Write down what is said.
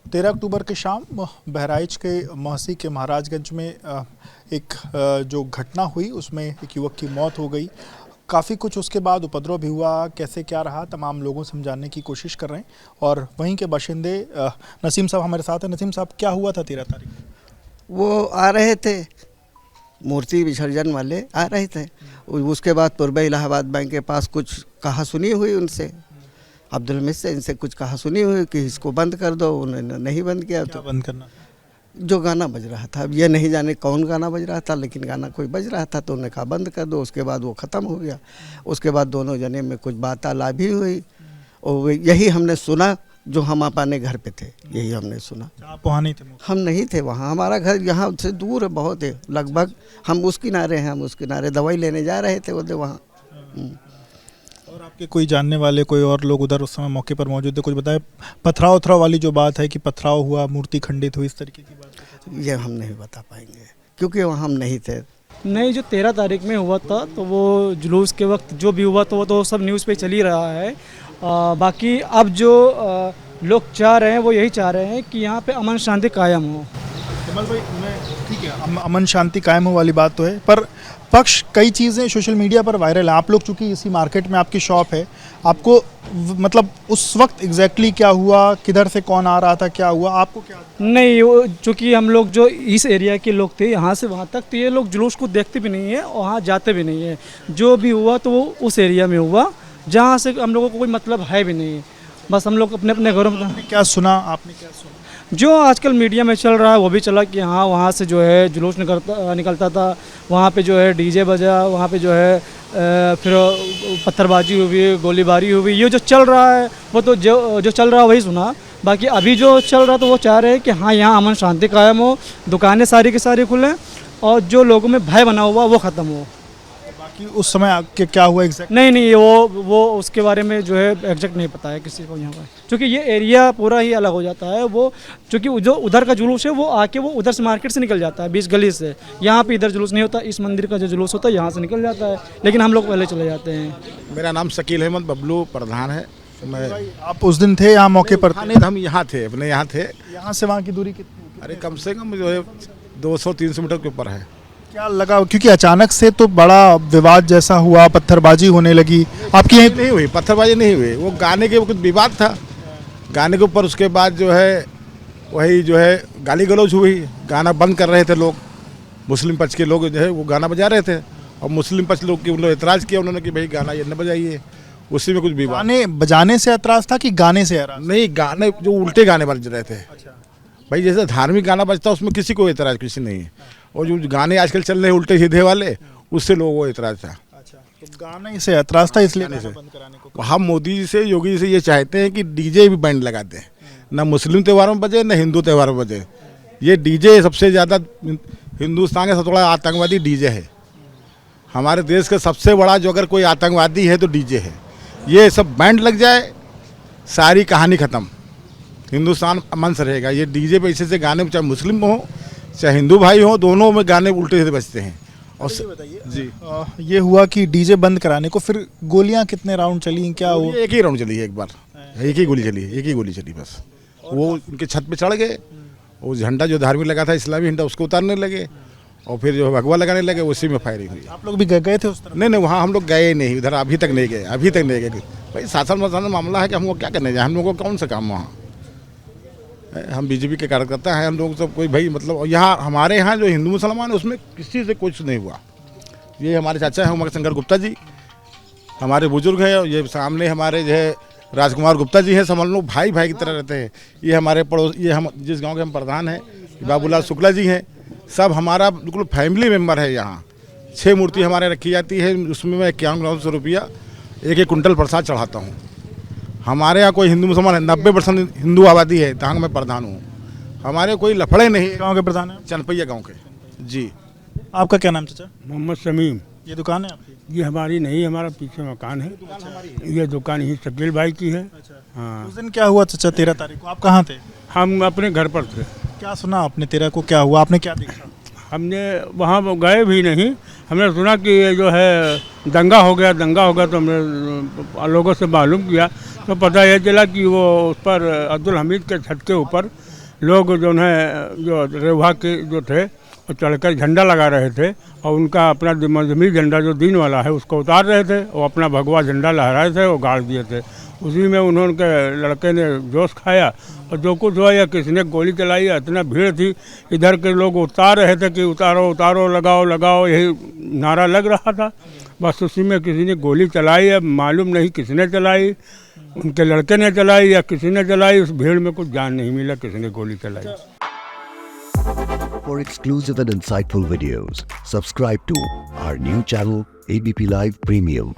13 अक्टूबर की शाम बहराइच के महसी के महाराजगंज में एक जो घटना हुई उसमें एक युवक की मौत हो गई। काफ़ी कुछ उसके बाद उपद्रव भी हुआ, कैसे क्या रहा तमाम लोगों से हम जानने की कोशिश कर रहे हैं। और वहीं के बाशिंदे नसीम साहब हमारे साथ हैं। नसीम साहब, क्या हुआ था 13 तारीख को? वो आ रहे थे, मूर्ति विसर्जन वाले आ रहे थे। उसके बाद पूर्व इलाहाबाद बैंक के पास कुछ कहा सुनी हुई उनसे, अब्दुल हमीद से इनसे कुछ कहा सुनी हुई कि इसको बंद कर दो। उन्होंने नहीं बंद किया। क्या बंद करना? जो गाना बज रहा था, अब ये नहीं जाने कौन गाना बज रहा था, लेकिन गाना कोई बज रहा था तो उन्होंने कहा बंद कर दो। उसके बाद वो ख़त्म हो गया। उसके बाद दोनों जने में कुछ वार्तालाप भी हुई और यही हमने सुना। जो हम अपने घर पे थे यही हमने सुना। आप वहाँ नहीं थे? हम नहीं थे वहाँ, हमारा घर यहाँ से दूर है, बहुत है, लगभग हम उस किनारे हैं। हम उस किनारे दवाई लेने जा रहे थे उधर वहाँ। और आपके कोई जानने वाले, कोई और लोग उधर उस समय मौके पर मौजूद थे? कुछ बताए? पथराव उथराव वाली जो बात है कि पथराव हुआ, मूर्ति खंडित हुई, इस तरीके की बात? ये हम नहीं बता पाएंगे क्योंकि वहाँ हम नहीं थे। नहीं, जो 13 तारीख में हुआ था तो वो जुलूस के वक्त जो भी हुआ तो वो तो सब न्यूज़ पे चल ही रहा है। बाकी अब जो लोग चाह रहे हैं वो यही चाह रहे हैं कि यहाँ पे अमन शांति कायम हो। कमल भाई, ठीक है, अमन शांति कायम हो वाली बात तो है, पर पक्ष कई चीज़ें सोशल मीडिया पर वायरल है। आप लोग चूंकि इसी मार्केट में आपकी शॉप है, आपको मतलब उस वक्त एग्जैक्टली क्या हुआ, किधर से कौन आ रहा था, क्या हुआ, आपको क्या? नहीं, चूँकि हम लोग जो इस एरिया के लोग थे यहाँ से वहाँ तक, तो ये लोग जुलूस को देखते भी नहीं है और वहाँ जाते भी नहीं है। जो भी हुआ तो वो उस एरिया में हुआ जहाँ से हम लोगों को कोई मतलब है भी नहीं। बस हम लोग अपने अपने घरों में। क्या सुना आपने? क्या सुना? जो आजकल मीडिया में चल रहा है वो भी चला कि हाँ वहाँ से जो है जुलूस निकलता था, वहाँ पे जो है डीजे बजा, वहाँ पे जो है फिर पत्थरबाजी हुई, गोलीबारी हुई। ये जो चल रहा है वो तो जो चल रहा है वही सुना। बाकी अभी जो चल रहा तो वो चाह रहे हैं कि हाँ यहाँ अमन शांति कायम हो, दुकानें सारी की सारी खुलें और जो लोगों में भय बना हुआ वो ख़त्म हो। बाकी उस समय आपके क्या हुआ एग्जैक्ट? नहीं, वो उसके बारे में जो है एग्जैक्ट नहीं पता है किसी को यहाँ पर, क्योंकि ये एरिया पूरा ही अलग हो जाता है। वो क्योंकि जो उधर का जुलूस है वो आके वो उधर से मार्केट से निकल जाता है, बीच गली से। यहाँ पे इधर जुलूस नहीं होता। इस मंदिर का जो जुलूस होता है यहाँ से निकल जाता है, लेकिन हम लोग पहले चले जाते हैं। मेरा नाम शकील अहमद बबलू प्रधान है। मैं आप उस दिन थे यहाँ मौके पर? नहीं, हम यहाँ थे, अपने यहाँ थे। यहाँ से वहाँ की दूरी कितनी? अरे कम से कम जो है 200-300 मीटर के ऊपर है। क्या लगा, क्योंकि अचानक से तो बड़ा विवाद जैसा हुआ, पत्थरबाजी होने लगी आपकी? यहीं नहीं हुई, पत्थरबाजी नहीं हुई, वो गाने के कुछ विवाद था गाने के ऊपर। उसके बाद जो है वही जो है गाली गलौज हुई, गाना बंद कर रहे थे लोग। मुस्लिम पक्ष के लोग जो है वो गाना बजा रहे थे और मुस्लिम पक्ष लोग की उन्होंने एतराज़ किया, उन्होंने कि भाई गाना ये न बजाइए। उसी में कुछ विवाद। गाने बजाने से एतराज़ था कि गाने से एतराज़? नहीं, गाने जो उल्टे गाने बज रहे थे। भाई जैसे धार्मिक गाना बजता है उसमें किसी को एतराज़ किसी नहीं है, और जो गाने आजकल चल रहे हैं उल्टे सीधे वाले, उससे लोगों को एतराज़ था। अच्छा, तो गाने से एतराज़ था, इसलिए गाना बंद कराने को। हम मोदी जी से, योगी जी से ये चाहते हैं कि डीजे भी बैंड लगा दें, ना मुस्लिम त्योहारों में बजे, ना हिंदू त्योहारों में बजे। ये डीजे सबसे ज़्यादा हिंदुस्तान का सबसे बड़ा आतंकवादी डीजे है। हमारे देश का सबसे बड़ा जो अगर कोई आतंकवादी है तो डीजे है। ये सब बैंड लग जाए, सारी कहानी ख़त्म, हिंदुस्तान अमन से रहेगा। ये डीजे पे ऐसे गाने, चाहे मुस्लिम हो चाहे हिंदू भाई हो, दोनों में गाने उल्टे सीधे बजते हैं। और बताइए जी, ये हुआ कि डीजे बंद कराने को, फिर गोलियां कितने राउंड चली, क्या वो? एक ही राउंड चली है, एक बार एक ही गोली चली, एक ही गोली चली बस। वो उनके छत पे चढ़ गए, वो झंडा जो धार्मिक लगा था, इस्लामी झंडा, उसको उतारने लगे और फिर जो भगवा लगाने लगे, उसी में फायरिंग हुई। आप लोग भी गए थे उस तरफ? नहीं, वहाँ हम लोग गए नहीं, उधर अभी तक नहीं गए, अभी तक नहीं गए। भाई शासन मसान मामला है कि हमको क्या करने जाए, हम लोगों को कौन सा काम वहाँ। हम बीजेपी के कार्यकर्ता हैं, हम लोग सब कोई भाई मतलब यहाँ हमारे यहाँ जो हिंदू मुसलमान है उसमें किसी से कुछ नहीं हुआ। ये हमारे चाचा हैं उमा शंकर गुप्ता जी, हमारे बुजुर्ग हैं। ये सामने हमारे जो है राजकुमार गुप्ता जी हैं, समझ लो भाई भाई की तरह रहते हैं। ये हमारे पड़ोस, ये हम जिस गांव के हम प्रधान हैं बाबूलाल शुक्ला जी हैं, सब हमारा बिल्कुल फैमिली मेम्बर है। यहाँ 6 मूर्ति हमारे रखी जाती है, उसमें मैं 5100 रुपया एक कुंटल प्रसाद चढ़ाता हूँ। हमारे यहाँ कोई हिंदू मुसलमान है, 90% हिंदू आबादी है, जहाँ मैं प्रधान हूँ। हमारे कोई लफड़े नहीं। गांव के प्रधान हैं? चनपैया गांव के। जी, आपका क्या नाम चाचा? मोहम्मद शमीम। ये दुकान है आपकी? ये हमारी नहीं, हमारा पीछे मकान है। ये दुकान ही शकील भाई की है। हाँ। उस दिन क्या हुआ चाचा 13 तारीख को, आप कहाँ थे? हम अपने घर पर थे। क्या सुना आपने 13 को, क्या हुआ, आपने क्या देखा? हमने वहाँ गए भी नहीं, हमने सुना कि ये जो है दंगा हो गया तो हमने लोगों से मालूम किया तो पता यह चला कि वो उस पर अब्दुल हमीद के छत के ऊपर लोग जो है जो रेवा के जो थे वो चढ़कर झंडा लगा रहे थे और उनका अपना मजहबी झंडा जो दीन वाला है उसको उतार रहे थे, वो अपना भगवा झंडा लहराए थे, वो गाड़ दिए थे। उसी में उन्होंने लड़के ने जोश खाया और जो कुछ हुआ या किसी ने गोली चलाई, इतना भीड़ थी, इधर के लोग उतार रहे थे कि उतारो उतारो, लगाओ लगाओ, यही नारा लग रहा था। बस उसी में किसी ने गोली चलाई, अब मालूम नहीं किसने चलाई, उनके लड़के ने चलाई या किसी ने चलाई, उस भीड़ में कुछ जान नहीं मिला किसने गोली चलाई। For exclusive and insightful videos, subscribe to our new channel ABP Live Premium.